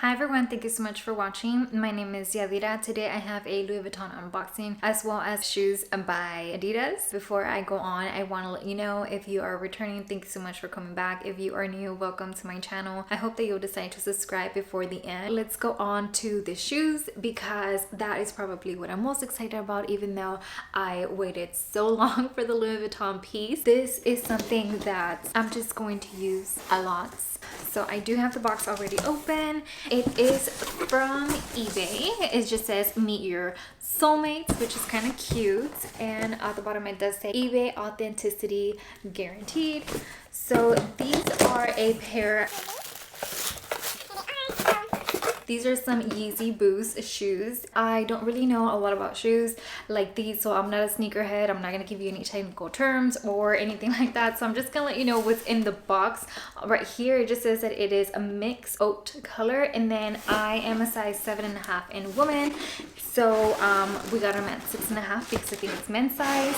Hi everyone, thank you so much for watching. My name is Yadira. Today I have a Louis Vuitton unboxing as well as shoes by Adidas. Before I go on, I want to let you know if you are returning, thank you so much for coming back. If you are new, welcome to my channel. I hope that you'll decide to subscribe before the end. Let's go on to the shoes because that is probably what I'm most excited about, even though I waited so long for the Louis Vuitton piece. This is something that I'm just going to use a lot. So I do have the box already open. It is from eBay. It just says meet your soulmates, which is kind of cute, and at the bottom it does say eBay authenticity guaranteed. So these are a pair. These are some Yeezy Boost shoes. I don't really know a lot about shoes like these, so I'm not a sneakerhead. I'm not gonna give you any technical terms or anything like that. So I'm just gonna let you know what's in the box. Right here, it just says that it is a mix oat color, and then I am a size 7.5 in woman. So we got them at 6.5 because I think it's men's size.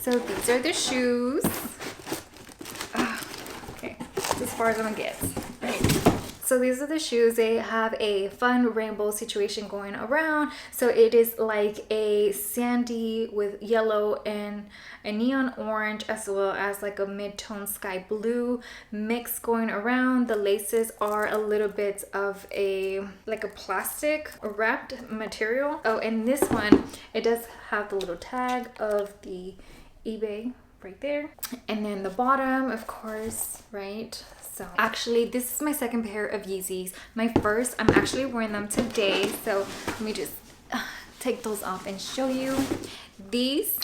So these are the shoes. Okay, that's as far as I'm gonna get. Right. So these are the shoes. They have a fun rainbow situation going around. So it is like a sandy with yellow and a neon orange, as well as like a mid-tone sky blue mix going around. The laces are a little bit of a plastic wrapped material. Oh, and this one, it does have the little tag of the eBay right there, and then the bottom, of course, right? So actually this is my second pair of Yeezys. My first, I'm actually wearing them today, so let me just take those off and show you. These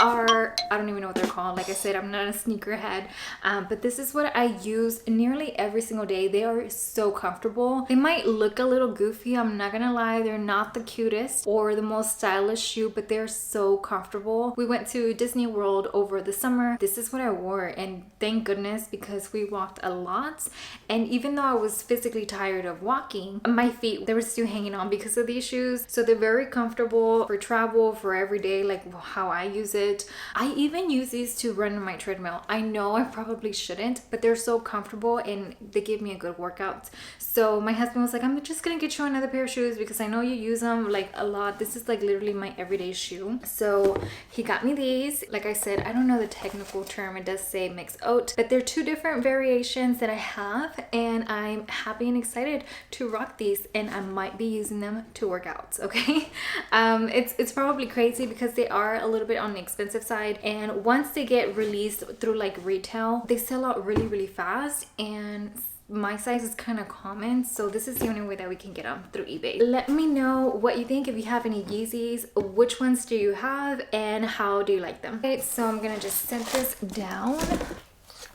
are, I don't even know what they're called. Like I said, I'm not a sneakerhead, but this is what I use nearly every single day. They are so comfortable. They might look a little goofy, I'm not gonna lie. They're not the cutest or the most stylish shoe, but they're so comfortable. We went to Disney World over the summer. This is what I wore, and thank goodness, because we walked a lot. And even though I was physically tired of walking, my feet, they were still hanging on because of these shoes. So they're very comfortable for travel, for every day, like how I use it. I even use these to run on my treadmill. I know I probably shouldn't, but they're so comfortable and they give me a good workout. So my husband was like, I'm just gonna get you another pair of shoes because I know you use them like a lot. This is like literally my everyday shoe. So he got me these. Like I said, I don't know the technical term. It does say mix oat, but they're two different variations that I have, and I'm happy and excited to rock these, and I might be using them to work out. Okay. It's probably crazy because they are a little bit on the expensive side, and once they get released through like retail, they sell out really fast, and my size is kind of common, so this is the only way that we can get them through eBay. Let me know what you think. If you have any Yeezys, which ones do you have and how do you like them? Okay, so I'm gonna just set this down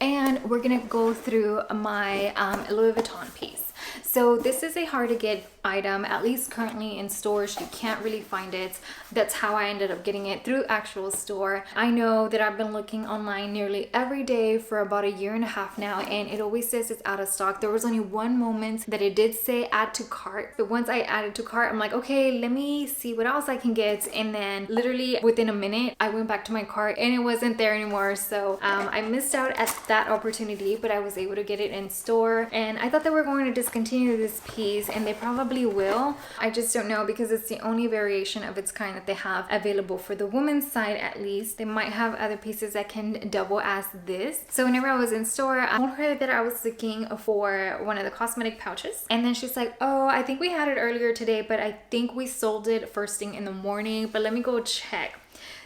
and we're gonna go through my Louis Vuitton piece. So this is a hard to get item, at least currently in stores. You can't really find it. That's how I ended up getting it, through actual store. I know that I've been looking online nearly every day for about a year and a half now, and it always says it's out of stock. There was only one moment that it did say add to cart, but once I added to cart, I'm like, okay, let me see what else I can get. And then literally within a minute, I went back to my cart and it wasn't there anymore. So I missed out at that opportunity, but I was able to get it in store, and I thought they were going to discontinue this piece, and they probably will. I just don't know, because it's the only variation of its kind that they have available for the women's side. At least they might have other pieces that can double as this. So whenever I was in store, I told her that I was looking for one of the cosmetic pouches, and then she's like, oh, I think we had it earlier today, but I think we sold it first thing in the morning, but let me go check.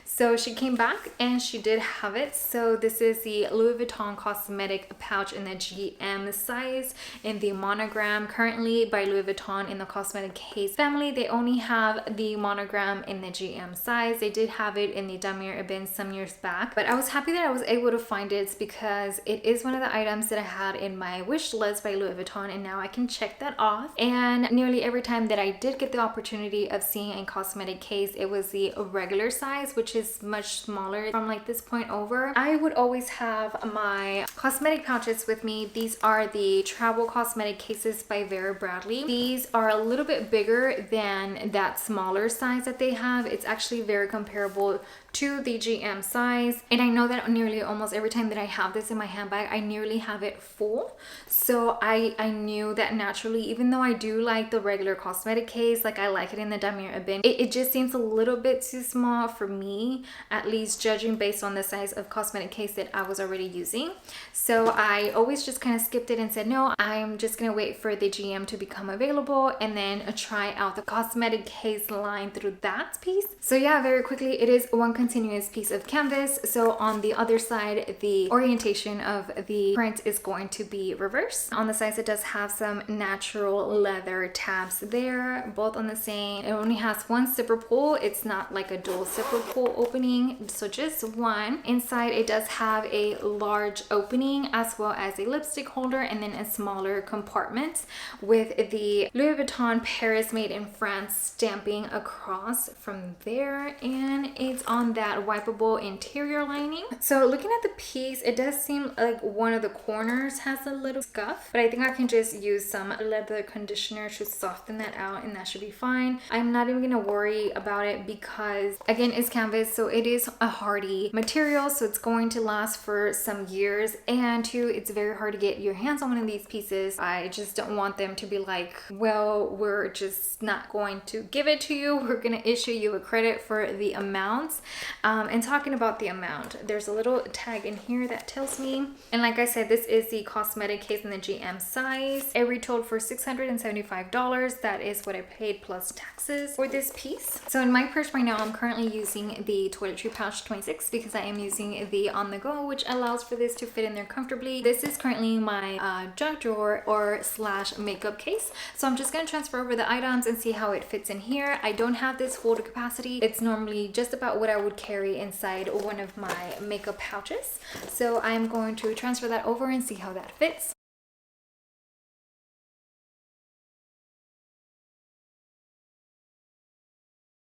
So she came back and she did have it. So this is the Louis Vuitton cosmetic pouch in the GM size in the monogram. Currently by Louis Vuitton in the cosmetic case family, they only have the monogram in the GM size. They did have it in the Damir Ibn some years back, but I was happy that I was able to find it because it is one of the items that I had in my wish list by Louis Vuitton, and now I can check that off. And nearly every time that I did get the opportunity of seeing a cosmetic case, it was the regular size, which is is much smaller from like this point over. I would always have my cosmetic pouches with me. These are the travel cosmetic cases by Vera Bradley. These are a little bit bigger than that smaller size that they have. It's actually very comparable to the GM size, and I know that nearly almost every time that I have this in my handbag, I nearly have it full. So I knew that naturally, even though I do like the regular cosmetic case, like I like it in the Damier Ebene, it just seems a little bit too small for me, at least judging based on the size of cosmetic case that I was already using. So I always just kind of skipped it and said, no, I'm just gonna wait for the GM to become available and then try out the cosmetic case line through that piece. So yeah, very quickly, it is one continuous piece of canvas. So on the other side, the orientation of the print is going to be reversed. On the sides, it does have some natural leather tabs there, both on the same. It only has one zipper pull. It's not like a dual zipper pull opening, so just one. Inside, it does have a large opening as well as a lipstick holder, and then a smaller compartment with the Louis Vuitton Paris made in France stamping across from there, and it's on that wipeable interior lining. So looking at the piece, it does seem like one of the corners has a little scuff, but I think I can just use some leather conditioner to soften that out and that should be fine. I'm not even gonna worry about it because again, it's canvas, so it is a hardy material, so it's going to last for some years, and two, it's very hard to get your hands on one of these pieces. I just don't want them to be like, well, we're just not going to give it to you, we're gonna issue you a credit for the amounts. And talking about the amount, there's a little tag in here that tells me, and like I said, this is the cosmetic case in the GM size. It retailed for $675. That is what I paid plus taxes for this piece. So in my purse right now, I'm currently using the Toiletry Pouch 26 because I am using the on the go, which allows for this to fit in there comfortably. This is currently my junk drawer or slash makeup case. So I'm just going to transfer over the items and see how it fits in here. I don't have this full capacity. It's normally just about what I would carry inside one of my makeup pouches. So I'm going to transfer that over and see how that fits.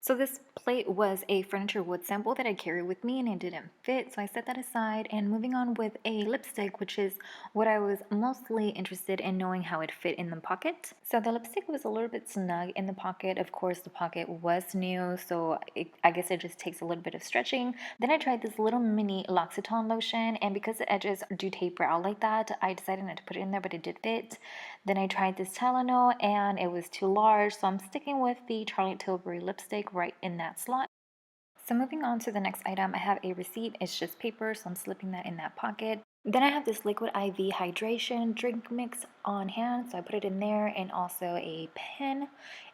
So this plate was a furniture wood sample that I carried with me and it didn't fit, so I set that aside. And moving on with a lipstick, which is what I was mostly interested in knowing how it fit in the pocket. So the lipstick was a little bit snug in the pocket. Of course, the pocket was new, so I guess it just takes a little bit of stretching. Then I tried this little mini L'Occitane lotion, and because the edges do taper out like that, I decided not to put it in there, but it did fit. Then I tried this Tylenol and it was too large, so I'm sticking with the Charlotte Tilbury lipstick right in that slot. So moving on to the next item, I have a receipt. It's just paper, so I'm slipping that in that pocket. Then I have this liquid IV hydration drink mix on hand, so I put it in there, and also a pen,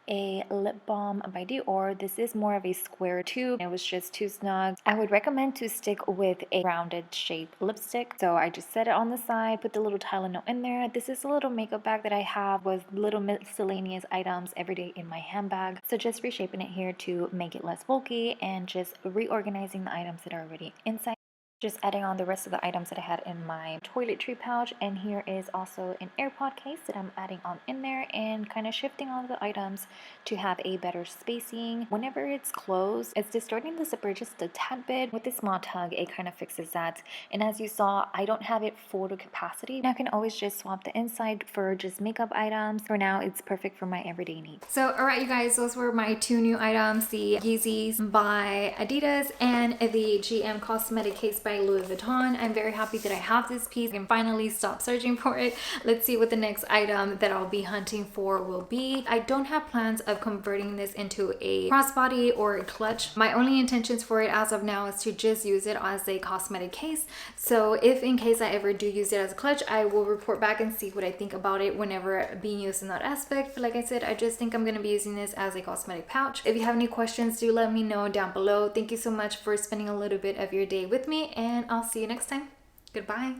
a lip balm by Dior. This is more of a square tube. It was just too snug. I would recommend to stick with a rounded shape lipstick. So I just set it on the side, put the little Tylenol in there. This is a little makeup bag that I have with little miscellaneous items every day in my handbag. So just reshaping it here to make it less bulky and just reorganizing the items that are already inside. Just adding on the rest of the items that I had in my toiletry pouch, and here is also an AirPod case that I'm adding on in there and kind of shifting all the items to have a better spacing. Whenever it's closed, it's distorting the zipper just a tad bit. With this small tug, it kind of fixes that. And as you saw, I don't have it full to capacity. I can always just swap the inside for just makeup items. For now, it's perfect for my everyday needs. So alright you guys, those were my two new items, the Yeezys by Adidas and the GM cosmetic case by Louis Vuitton. I'm very happy that I have this piece. I can finally stop searching for it. Let's see what the next item that I'll be hunting for will be. I don't have plans of converting this into a crossbody or a clutch. My only intentions for it as of now is to just use it as a cosmetic case. So if in case I ever do use it as a clutch, I will report back and see what I think about it whenever being used in that aspect. But like I said, I just think I'm going to be using this as a cosmetic pouch. If you have any questions, do let me know down below. Thank you so much for spending a little bit of your day with me, and I'll see you next time. Goodbye.